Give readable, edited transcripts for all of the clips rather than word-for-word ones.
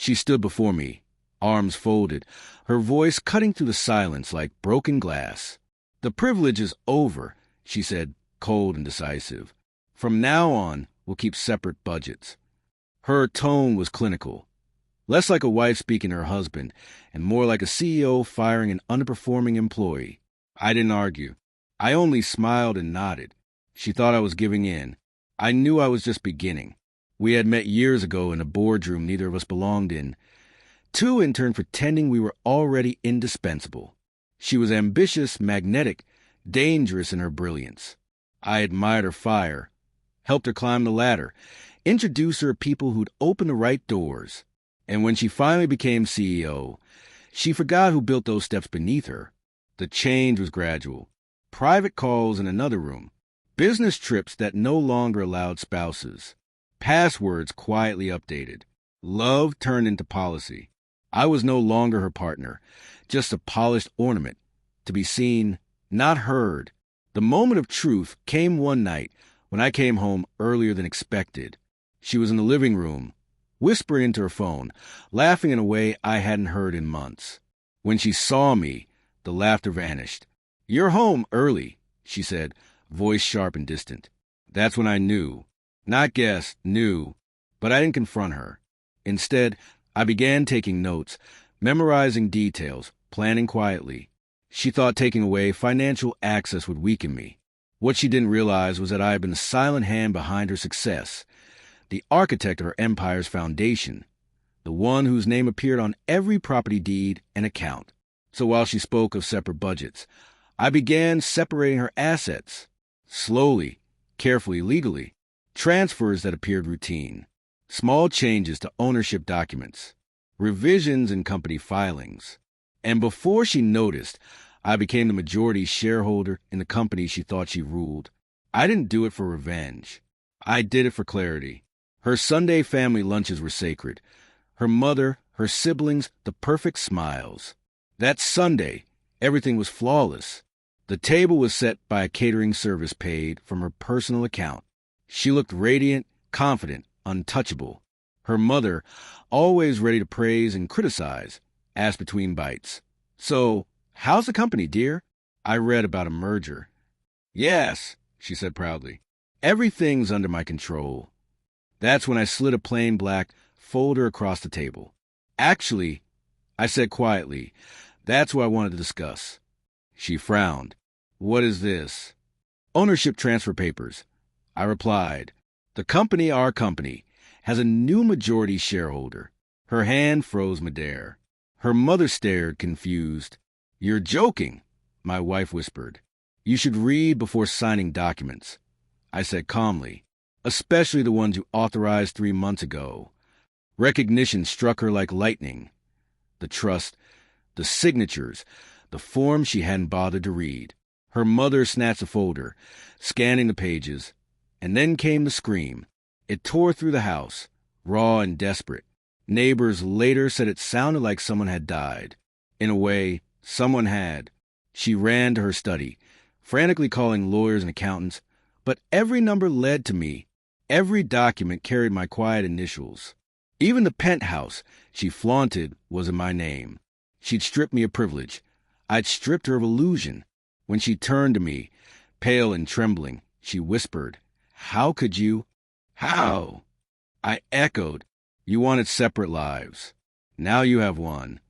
She stood before me, arms folded, her voice cutting through the silence like broken glass. "The privilege is over," she said, cold and decisive. "From now on, we'll keep separate budgets." Her tone was clinical, less like a wife speaking to her husband, and more like a CEO firing an underperforming employee. I didn't argue. I only smiled and nodded. She thought I was giving in. I knew I was just beginning. We had met years ago in a boardroom neither of us belonged in. Two interns pretending we were already indispensable. She was ambitious, magnetic, dangerous in her brilliance. I admired her fire, helped her climb the ladder, introduced her to people who'd open the right doors. And when she finally became CEO, she forgot who built those steps beneath her. The change was gradual. Private calls in another room. Business trips that no longer allowed spouses. Passwords quietly updated. Love turned into policy. I was no longer her partner, just a polished ornament, to be seen, not heard. The moment of truth came one night when I came home earlier than expected. She was in the living room, whispering into her phone, laughing in a way I hadn't heard in months. When she saw me, the laughter vanished. "You're home early," she said, voice sharp and distant. That's when I knew. Not guessed, knew. But I didn't confront her. Instead, I began taking notes, memorizing details, planning quietly. She thought taking away financial access would weaken me. What she didn't realize was that I had been the silent hand behind her success, the architect of her empire's foundation, the one whose name appeared on every property deed and account. So while she spoke of separate budgets, I began separating her assets, slowly, carefully, legally, transfers that appeared routine, small changes to ownership documents, revisions in company filings. And before she noticed, I became the majority shareholder in the company she thought she ruled. I didn't do it for revenge. I did it for clarity. Her Sunday family lunches were sacred. Her mother, her siblings, the perfect smiles. That Sunday, everything was flawless. The table was set by a catering service paid from her personal account. She looked radiant, confident, untouchable. Her mother, always ready to praise and criticize, asked between bites, "So, how's the company, dear?" I read about a merger. "Yes," she said proudly. "Everything's under my control." That's when I slid a plain black folder across the table. "Actually," I said quietly, "that's what I wanted to discuss." She frowned. "What is this?" "Ownership transfer papers." I replied. "The company, our company, has a new majority shareholder." Her hand froze midair. Her mother stared, confused. "You're joking," my wife whispered. "You should read before signing documents," I said calmly, "especially the ones you authorized 3 months ago." Recognition struck her like lightning. The trust, the signatures, the form she hadn't bothered to read. Her mother snatched a folder, scanning the pages, and then came the scream. It tore through the house, raw and desperate. Neighbors later said it sounded like someone had died. In a way, someone had. She ran to her study, frantically calling lawyers and accountants, but every number led to me. Every document carried my quiet initials. Even the penthouse she flaunted was in my name. She'd stripped me of privilege. I'd stripped her of illusion. When she turned to me, pale and trembling, she whispered, "How could you?" "How?" I echoed. "You wanted separate lives. Now you have one."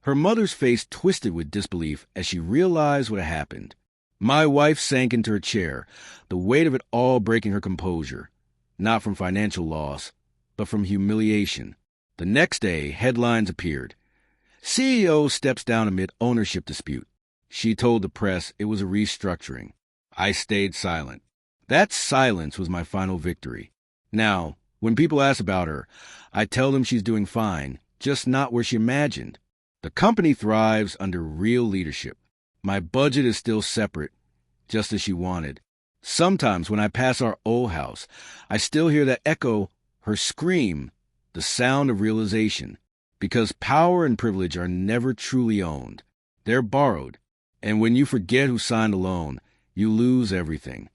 Her mother's face twisted with disbelief as she realized what had happened. My wife sank into her chair, the weight of it all breaking her composure, not from financial loss, but from humiliation. The next day, headlines appeared. CEO steps down amid ownership dispute. She told the press it was a restructuring. I stayed silent. That silence was my final victory. Now, when people ask about her, I tell them she's doing fine, just not where she imagined. The company thrives under real leadership. My budget is still separate, just as she wanted. Sometimes when I pass our old house, I still hear that echo, her scream, the sound of realization. Because power and privilege are never truly owned. They're borrowed. And when you forget who signed the loan, you lose everything.